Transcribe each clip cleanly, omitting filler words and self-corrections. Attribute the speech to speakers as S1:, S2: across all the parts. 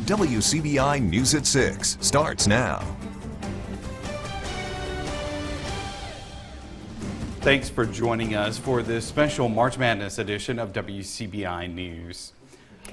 S1: WCBI News at 6 starts now.
S2: Thanks for joining us for this special March Madness edition of WCBI News.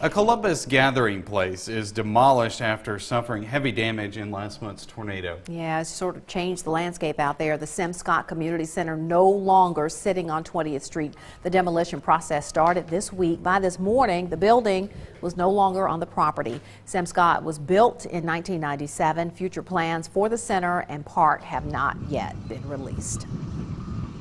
S2: A Columbus gathering place is demolished after suffering heavy damage in last month's tornado.
S3: Yeah, it's sort of changed the landscape out there. The Sim Scott Community Center no longer sitting on 20th Street. The demolition process started this week. By this morning, the building was no longer on the property. Sim Scott was built in 1997. Future plans for the center and park have not yet been released.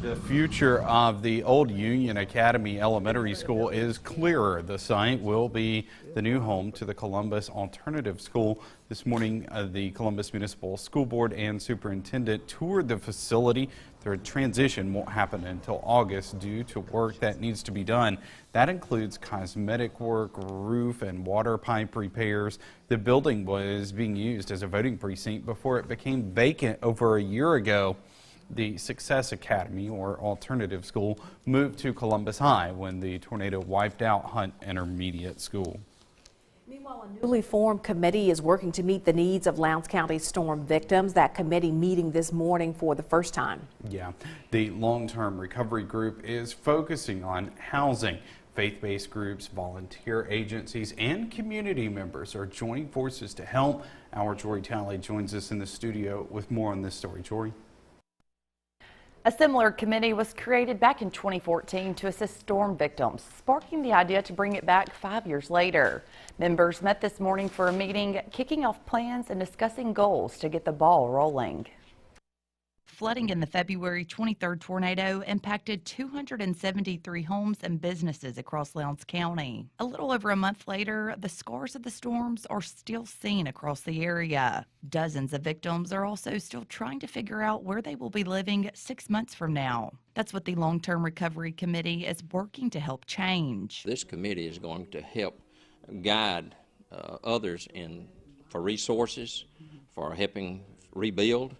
S2: The future of the old Union Academy Elementary School is clearer. The site will be the new home to the Columbus Alternative School. This morning, the Columbus Municipal School Board and Superintendent toured the facility. Their transition won't happen until August due to work that needs to be done. That includes cosmetic work, roof and water pipe repairs. The building was being used as a voting precinct before it became vacant over a year ago. The Success Academy, or alternative school, moved to Columbus High when the tornado wiped out Hunt Intermediate School.
S3: Meanwhile, a newly formed committee is working to meet the needs of Lowndes County storm victims. That committee meeting this morning for the first time. Yeah,
S2: the long-term recovery group is focusing on housing. Faith-based groups, volunteer agencies, and community members are joining forces to help. Our Jory Talley joins us in the studio with more on this story. Jory.
S4: A similar committee was created back in 2014 to assist storm victims, sparking the idea to bring it back 5 years later. Members met this morning for a meeting, kicking off plans and discussing goals to get the ball rolling.
S5: Flooding in the February 23rd tornado impacted 273 homes and businesses across Lowndes County. A little over a month later, the scars of the storms are still seen across the area. Dozens of victims are also still trying to figure out where they will be living 6 months from now. That's what the Long-Term Recovery Committee is working to help change.
S6: This committee is going to help guide others for resources, for helping rebuild,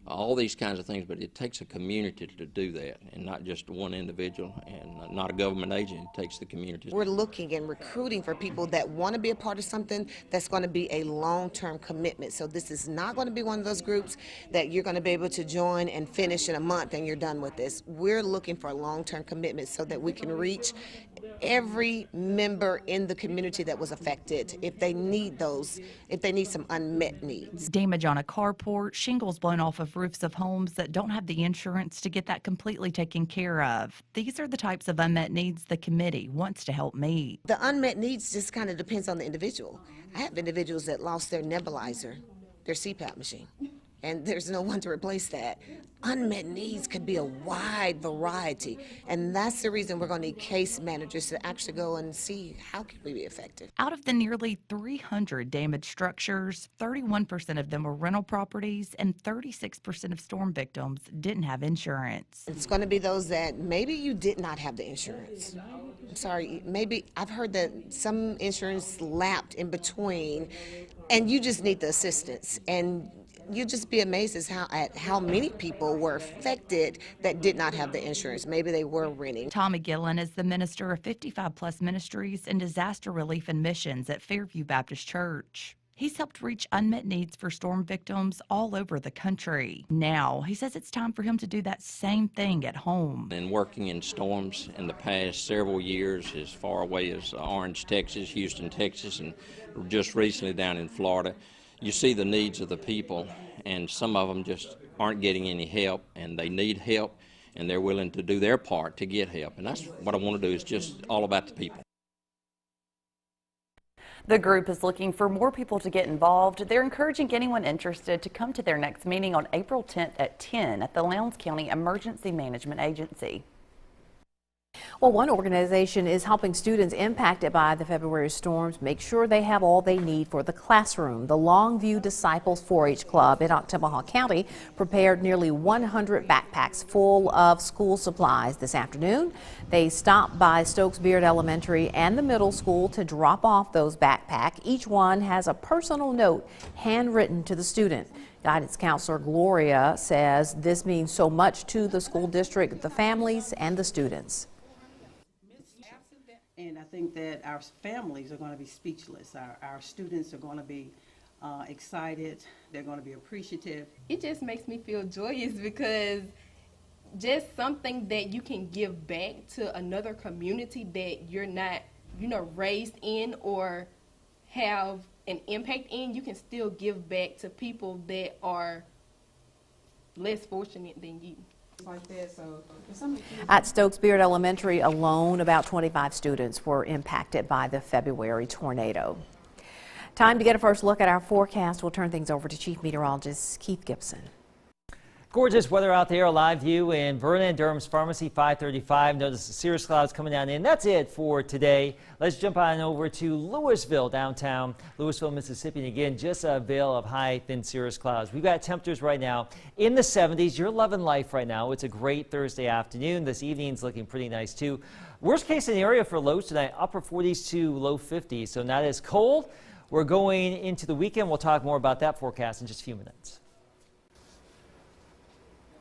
S6: all these kinds of things, but it takes a community to do that, and not just one individual and not a government agent. It takes the community.
S7: We're looking and recruiting for people that want to be a part of something that's going to be a long-term commitment. So this is not going to be one of those groups that you're going to be able to join and finish in a month and you're done with this. We're looking for a long-term commitment so that we can reach every member in the community that was affected if they need some unmet needs.
S5: Damage on a carport, shingles blown off of roofs of homes that don't have the insurance to get that completely taken care of. These are the types of unmet needs the committee wants to help meet.
S7: The unmet needs just kind of depends on the individual. I have individuals that lost their nebulizer, their CPAP machine, and there's no one to replace that. Unmet needs could be a wide variety, and that's the reason we're going to need case managers to actually go and see how can we be effective.
S5: Out of the nearly 300 damaged structures, 31% of them were rental properties and 36% of storm victims didn't have insurance.
S7: It's going to be those that maybe you did not have the insurance. I'm sorry, maybe I've heard that some insurance lapped in between and you just need the assistance, and you'd just be amazed at how many people were affected that did not have the insurance. Maybe they were renting.
S5: Tom McGillen is the minister of 55 Plus Ministries and Disaster Relief and Missions at Fairview Baptist Church. He's helped reach unmet needs for storm victims all over the country. Now, he says it's time for him to do that same thing at home.
S6: And working in storms in the past several years, as far away as Orange, Texas, Houston, Texas, and just recently down in Florida, you see the needs of the people, and some of them just aren't getting any help, and they need help, and they're willing to do their part to get help. And that's what I want to do, is just all about the people.
S4: The group is looking for more people to get involved. They're encouraging anyone interested to come to their next meeting on April 10th at 10 at the Lowndes County Emergency Management Agency.
S3: Well, one organization is helping students impacted by the February storms make sure they have all they need for the classroom. The Longview Disciples 4-H Club in Oktibbeha County prepared nearly 100 backpacks full of school supplies this afternoon. They stopped by Stokes Beard Elementary and the middle school to drop off those backpacks. Each one has a personal note handwritten to the student. Guidance counselor Gloria says this means so much to the school district, the families, and the students.
S8: And I think that our families are going to be speechless. Our students are going to be excited. They're going to be appreciative.
S9: It just makes me feel joyous because just something that you can give back to another community that you're not, raised in or have an impact in, you can still give back to people that are less fortunate than you. Like that, so
S3: At Stokes Beard Elementary alone, about 25 students were impacted by the February tornado. Time to get a first look at our forecast. We'll turn things over to Chief Meteorologist Keith Gibson.
S10: Gorgeous weather out there, a live view in Vernon, Durham's Pharmacy, 535. Notice the cirrus clouds coming down in. That's it for today. Let's jump on over to Louisville, downtown Louisville, Mississippi. And again, just a veil of high, thin cirrus clouds. We've got temperatures right now in the 70s. You're loving life right now. It's a great Thursday afternoon. This evening's looking pretty nice, too. Worst case scenario for lows tonight, upper 40s to low 50s. So not as cold. We're going into the weekend. We'll talk more about that forecast in just a few minutes.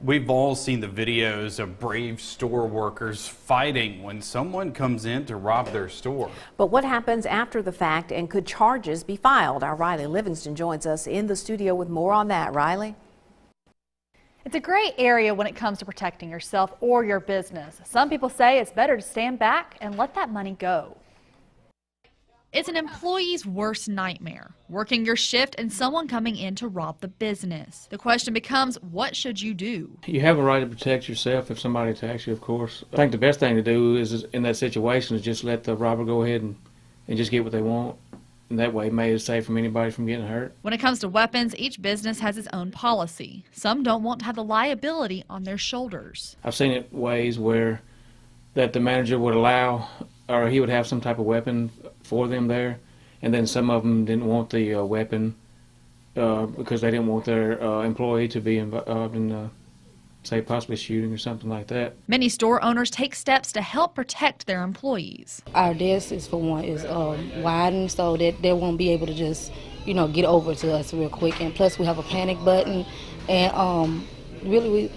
S2: We've all seen the videos of brave store workers fighting when someone comes in to rob their store.
S3: But what happens after the fact, and could charges be filed? Our Riley Livingston joins us in the studio with more on that. Riley?
S11: It's a gray area when it comes to protecting yourself or your business. Some people say it's better to stand back and let that money go.
S5: It's an employee's worst nightmare, working your shift and someone coming in to rob the business. The question becomes, what should you do?
S12: You have a right to protect yourself if somebody attacks you, of course. I think the best thing to do is in that situation is just let the robber go ahead and just get what they want. And that way it may be safe from anybody from getting hurt.
S5: When it comes to weapons, each business has its own policy. Some don't want to have the liability on their shoulders.
S12: I've seen it ways where that the manager would allow, or he would have some type of weapon for them there, and then some of them didn't want the weapon because they didn't want their employee to be involved in, say, possibly shooting or something like that.
S5: Many store owners take steps to help protect their employees.
S13: Our desk is, for one, is widened so that they won't be able to just, get over to us real quick. And plus, we have a panic button, and really,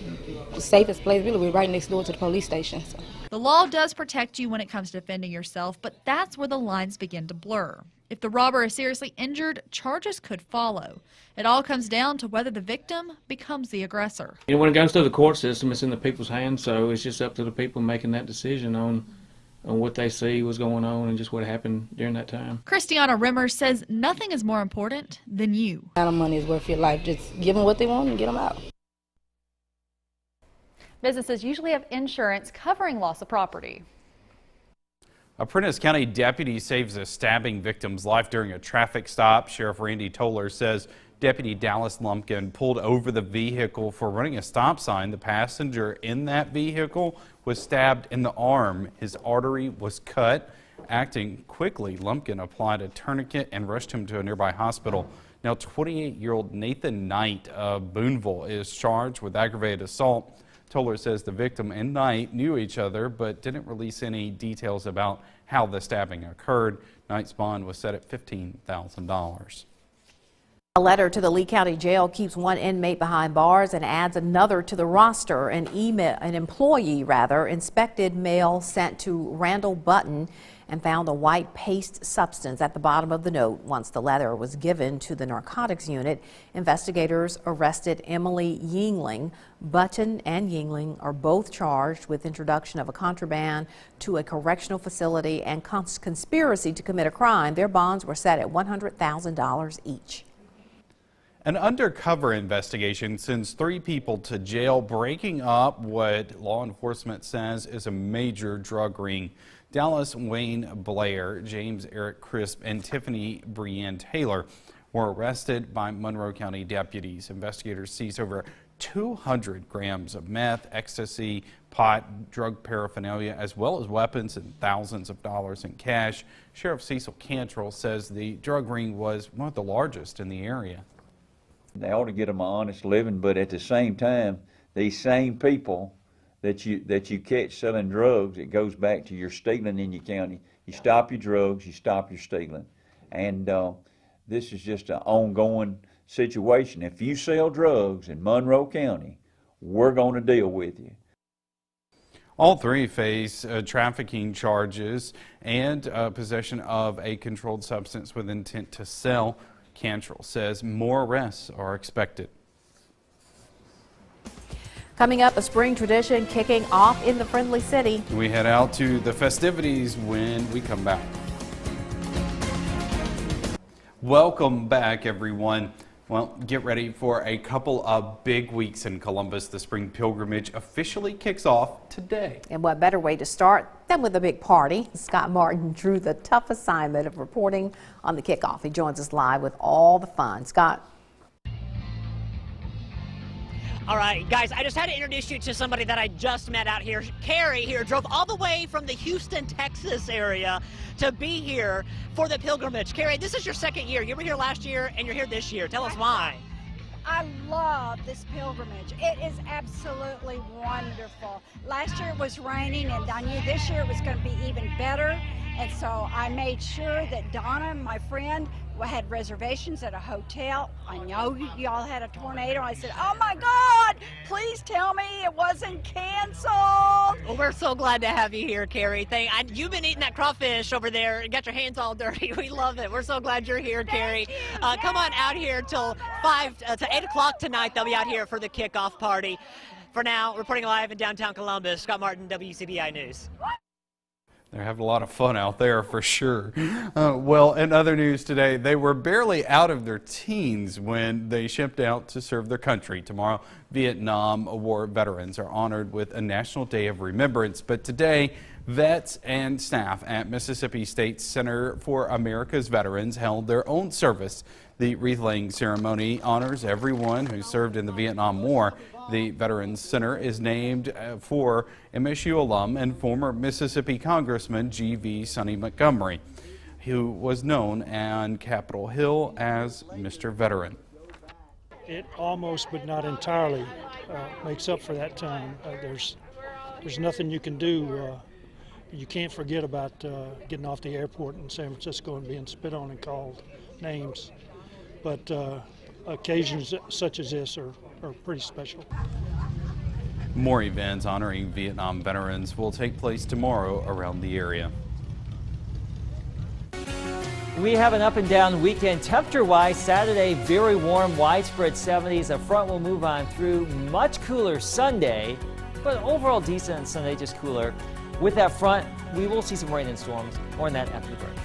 S13: the safest place, really, we're right next door to the police station. So.
S5: The law does protect you when it comes to defending yourself, but that's where the lines begin to blur. If the robber is seriously injured, charges could follow. It all comes down to whether the victim becomes the aggressor.
S12: When it goes through the court system, it's in the people's hands, so it's just up to the people making that decision on what they see was going on and just what happened during that time.
S5: Christiana Rimmer says nothing is more important than you.
S13: The amount of money is worth your life. Just give them what they want and get them out.
S11: Businesses usually have insurance covering loss of property.
S2: A Prentiss County deputy saves a stabbing victim's life during a traffic stop. Sheriff Randy Toller says Deputy Dallas Lumpkin pulled over the vehicle for running a stop sign. The passenger in that vehicle was stabbed in the arm. His artery was cut. Acting quickly, Lumpkin applied a tourniquet and rushed him to a nearby hospital. Now, 28-year-old Nathan Knight of Boonville is charged with aggravated assault. Toller says the victim and Knight knew each other but didn't release any details about how the stabbing occurred. Knight's bond was set at $15,000.
S3: A letter to the Lee County Jail keeps one inmate behind bars and adds another to the roster. An employee inspected mail sent to Randall Button and found a white paste substance at the bottom of the note. Once the letter was given to the narcotics unit, investigators arrested Emily Yingling. Button and Yingling are both charged with introduction of a contraband to a correctional facility and conspiracy to commit a crime. Their bonds were set at $100,000 each.
S2: An undercover investigation sends 3 people to jail, breaking up what law enforcement says is a major drug ring. Dallas Wayne Blair, James Eric Crisp, and Tiffany Brienne Taylor were arrested by Monroe County deputies. Investigators seized over 200 grams of meth, ecstasy, pot, drug paraphernalia, as well as weapons and thousands of dollars in cash. Sheriff Cecil Cantrell says the drug ring was one of the largest in the area.
S14: They ought to get them an honest living, but at the same time, these same people that you catch selling drugs, it goes back to your stealing in your county. You stop your drugs, you stop your stealing. And this is just an ongoing situation. If you sell drugs in Monroe County, we're going to deal with you.
S2: All three face trafficking charges and possession of a controlled substance with intent to sell. Cantrell says more arrests are expected.
S3: Coming up, a spring tradition kicking off in the Friendly City.
S2: We head out to the festivities when we come back. Welcome back, everyone. Well, get ready for a couple of big weeks in Columbus. The spring pilgrimage officially kicks off today.
S3: And what better way to start than with a big party? Scott Martin drew the tough assignment of reporting on the kickoff. He joins us live with all the fun. Scott.
S15: All right, guys, I just had to introduce you to somebody that I just met out here. Carrie here drove all the way from the Houston, Texas area to be here for the pilgrimage. Carrie, this is your second year. You were here last year and you're here this year. Tell us why.
S16: I love this pilgrimage. It is absolutely wonderful. Last year it was raining, and I knew this year it was going to be even better. And so I made sure that Donna, my friend, had reservations at a hotel. I know y'all had a tornado. I said, oh my God, please tell me it wasn't canceled.
S15: Well, we're so glad to have you here, Carrie. You've been eating that crawfish over there and got your hands all dirty. We love it. We're so glad you're here, Carrie. Come on out here till 8 o'clock tonight. They'll be out here for the kickoff party. For now, reporting live in downtown Columbus, Scott Martin, WCBI News.
S2: They're having a lot of fun out there for sure. Well, in other news today, they were barely out of their teens when they shipped out to serve their country. Tomorrow, Vietnam War veterans are honored with a National Day of Remembrance. But today, vets and staff at Mississippi State Center for America's Veterans held their own service. The wreath-laying ceremony honors everyone who served in the Vietnam War. The Veterans Center is named for MSU alum and former Mississippi Congressman G.V. Sonny Montgomery, who was known on Capitol Hill as Mr. Veteran.
S17: It almost, but not entirely, makes up for that time. There's nothing you can do. You can't forget about getting off the airport in San Francisco and being spit on and called names. But occasions such as this are pretty special.
S2: More events honoring Vietnam veterans will take place tomorrow around the area.
S10: We have an up and down weekend. Temperature-wise, Saturday, very warm, widespread 70s. A front will move on through. Much cooler Sunday, but overall decent on Sunday, just cooler. With that front, we will see some rain and storms. More on that after the break.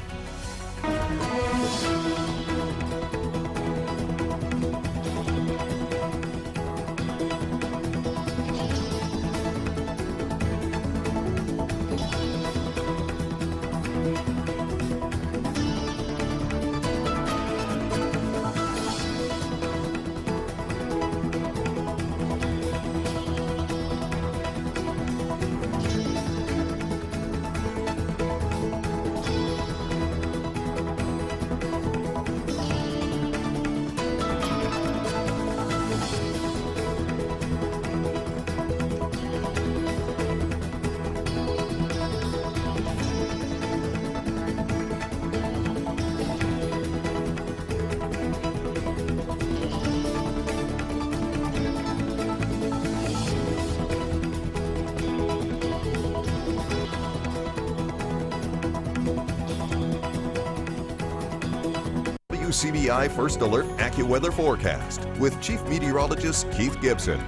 S1: Wcbi First Alert AccuWeather Forecast with Chief Meteorologist Keith Gibson.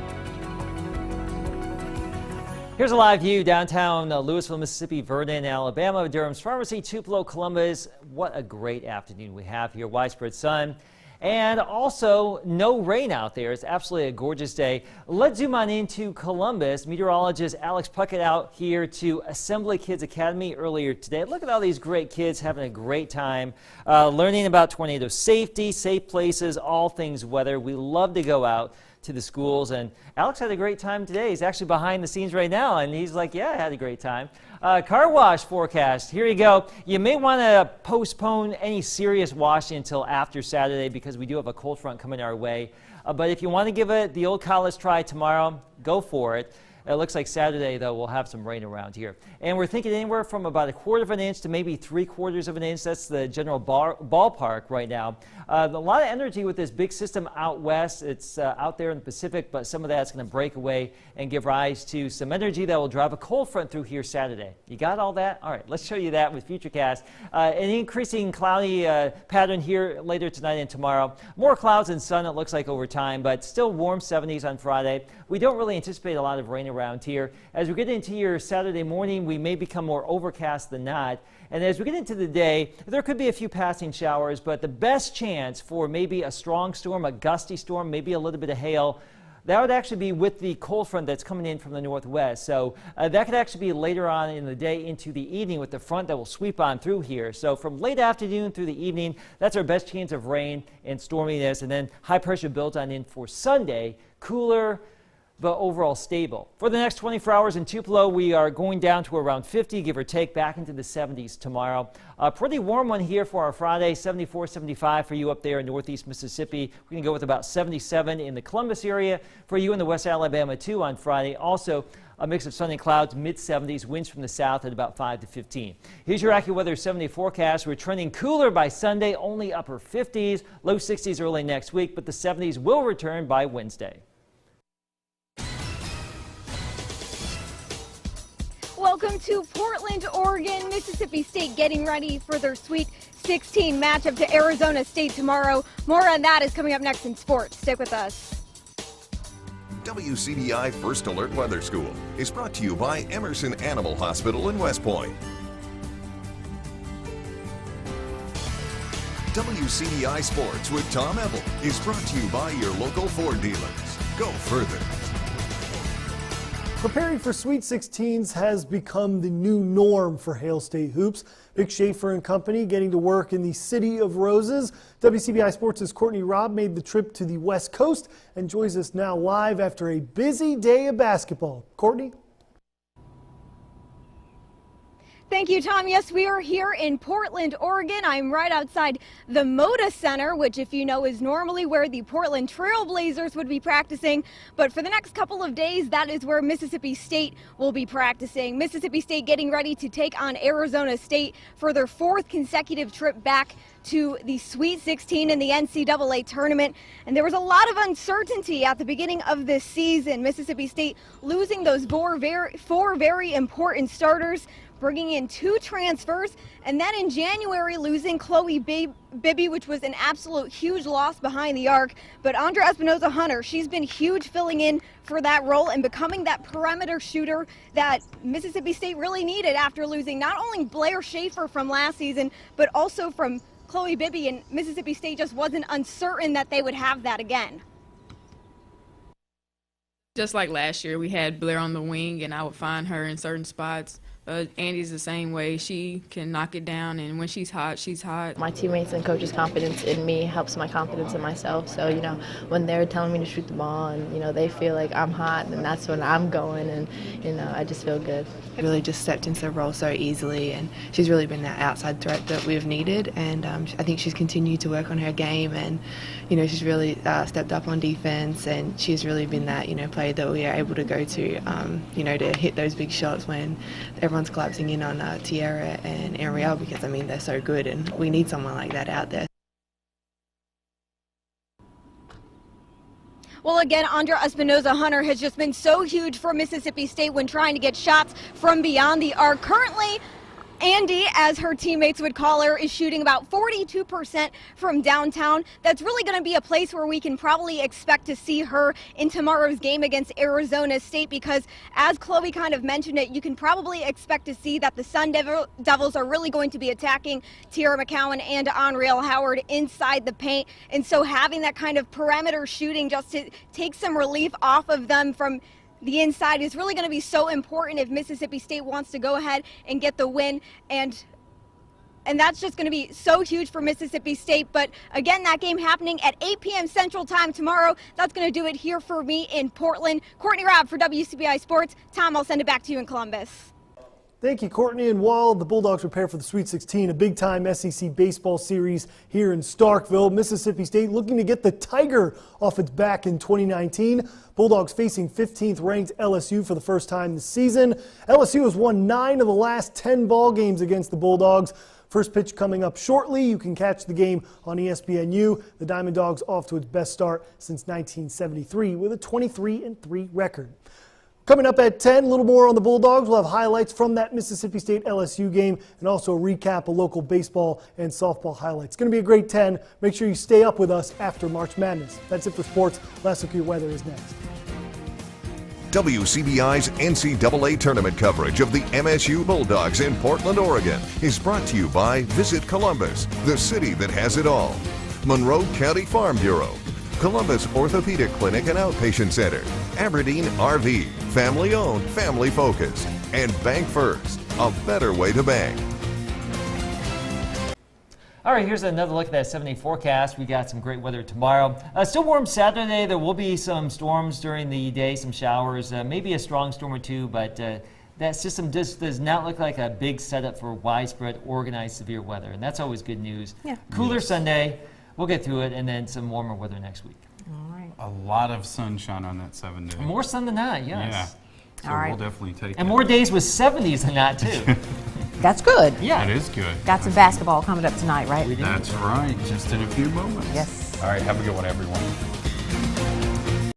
S10: Here's a live view downtown Louisville, Mississippi, Vernon, Alabama, Durham's Pharmacy, Tupelo, Columbus. What a great afternoon we have here. Widespread sun and also no rain out there. It's absolutely a gorgeous day. Let's zoom on into Columbus. Meteorologist Alex Puckett out here to Assembly Kids Academy earlier today. Look at all these great kids having a great time learning about tornado safety, safe places, all things weather. We love to go out to the schools, and Alex had a great time today. He's actually behind the scenes right now, and he's like, yeah, I had a great time. Car wash forecast, here you go. You may want to postpone any serious washing until after Saturday because we do have a cold front coming our way. But if you want to give it the old college try tomorrow, go for it. It looks like Saturday, though, we'll have some rain around here. And we're thinking anywhere from about 1/4 of an inch to maybe 3/4 of an inch. That's the general ballpark right now. A lot of energy with this big system out west. It's out there in the Pacific, but some of that's going to break away and give rise to some energy that will drive a cold front through here Saturday. You got all that? All right, let's show you that with Futurecast. An increasing cloudy pattern here later tonight and tomorrow. More clouds and sun, it looks like, over time, but still warm 70s on Friday. We don't really anticipate a lot of rain around here. As we get into your Saturday morning, we may become more overcast than not. And as we get into the day, there could be a few passing showers, but the best chance for maybe a strong storm, a gusty storm, maybe a little bit of hail, that would actually be with the cold front that's coming in from the northwest. So that could actually be later on in the day into the evening with the front that will sweep on through here. So from late afternoon through the evening, that's our best chance of rain and storminess. And then high pressure builds on in for Sunday, cooler, but overall stable. For the next 24 hours in Tupelo, we are going down to around 50, give or take, back into the 70s tomorrow. A pretty warm one here for our Friday, 74, 75 for you up there in northeast Mississippi. We can go with about 77 in the Columbus area. For you in the West Alabama, too, on Friday. Also, a mix of sun and clouds, mid-70s, winds from the south at about 5 to 15. Here's your AccuWeather 7-day forecast. We're trending cooler by Sunday, only upper 50s, low 60s early next week, but the 70s will return by Wednesday.
S18: Welcome to Portland, Oregon. Mississippi State getting ready for their Sweet 16 matchup to Arizona State tomorrow. More on that is coming up next in sports. Stick with us.
S1: WCBI First Alert Weather School is brought to you by Emerson Animal Hospital in West Point. WCBI Sports with Tom Ebel is brought to you by your local Ford dealers. Go further.
S19: Preparing for Sweet 16s has become the new norm for Hale State hoops. Vic Schaefer and company getting to work in the City of Roses. WCBI Sports' Courtney Robb made the trip to the West Coast and joins us now live after a busy day of basketball. Courtney?
S18: Thank you, Tom. Yes, we are here in Portland, Oregon. I'm right outside the Moda Center, which, if you know, is normally where the Portland Trail Blazers would be practicing. But for the next couple of days, that is where Mississippi State will be practicing. Mississippi State getting ready to take on Arizona State for their 4th consecutive trip back to the Sweet 16 in the NCAA tournament. And there was a lot of uncertainty at the beginning of this season. Mississippi State losing those four very important starters, bringing in 2 transfers, and then in January losing Chloe Bibby, which was an absolute huge loss behind the arc. But Andra Espinoza-Hunter, she's been huge filling in for that role and becoming that perimeter shooter that Mississippi State really needed after losing not only Blair Schaefer from last season, but also from Chloe Bibby, and Mississippi State just wasn't uncertain that they would have that again.
S20: Just like last year, we had Blair on the wing, and I would find her in certain spots. Andy's the same way. She can knock it down, and when she's hot, she's hot.
S21: My teammates and coaches' confidence in me helps my confidence in myself. So, you know, when they're telling me to shoot the ball and, you know, they feel like I'm hot, then that's when I'm going, and, you know, I just feel good.
S22: Really just stepped into the role so easily, and she's really been that outside threat that we've needed, and I think she's continued to work on her game, and, you know, she's really stepped up on defense, and she's really been that, you know, player that we are able to go to, you know, to hit those big shots when everyone's collapsing in on Tiara and Ariel, because, I mean, they're so good, and we need someone like that out there.
S18: Well, again, Andra Espinoza-Hunter has just been so huge for Mississippi State when trying to get shots from beyond the arc. Currently, Andy, as her teammates would call her, is shooting about 42% from downtown. That's really going to be a place where we can probably expect to see her in tomorrow's game against Arizona State, because as Chloe kind of mentioned it, you can probably expect to see that the Sun Devils are really going to be attacking Tiara McCowan and Onreal Howard inside the paint. And so having that kind of perimeter shooting just to take some relief off of them from the inside is really going to be so important if Mississippi State wants to go ahead and get the win, and that's just going to be so huge for Mississippi State. But again, that game happening at 8 p.m. Central Time tomorrow. That's going to do it here for me in Portland. Courtney Robb for WCBI Sports. Tom, I'll send it back to you in Columbus.
S19: Thank you, Courtney. And while the Bulldogs prepare for the Sweet 16, a big-time SEC baseball series here in Starkville, Mississippi State looking to get the Tiger off its back in 2019. Bulldogs facing 15th-ranked LSU for the first time this season. LSU has won 9 of the last 10 ball games against the Bulldogs. First pitch coming up shortly. You can catch the game on ESPNU. The Diamond Dogs off to its best start since 1973 with a 23-3 record. Coming up at 10, a little more on the Bulldogs. We'll have highlights from that Mississippi State LSU game and also a recap of local baseball and softball highlights. It's going to be a great 10. Make sure you stay up with us after March Madness. That's it for sports. Last look at your weather is next.
S1: WCBI's NCAA tournament coverage of the MSU Bulldogs in Portland, Oregon is brought to you by Visit Columbus, the city that has it all. Monroe County Farm Bureau, Columbus Orthopedic Clinic and Outpatient Center, Aberdeen RV, family owned, family focused, and Bank First, a better way to bank.
S10: All right, here's another look at that 7-day forecast. We got some great weather tomorrow. Still warm Saturday. There will be some storms during the day, some showers, maybe a strong storm or two, but that system just does not look like a big setup for widespread, organized, severe weather, and that's always good news.
S3: Yeah.
S10: Cooler Sunday. We'll get through it, and then some warmer weather next week.
S3: All right.
S2: A lot of sunshine on that 7 day.
S10: More sun than not, yes.
S2: Yeah. So
S3: All right.
S2: we'll definitely take
S10: And
S2: that.
S10: more days with 70s than not, too.
S3: That's good.
S10: Yeah.
S2: That is good.
S3: Got some basketball coming up tonight, right?
S2: That's right. Just in a few moments.
S3: Yes.
S2: All right. Have a good one, everyone.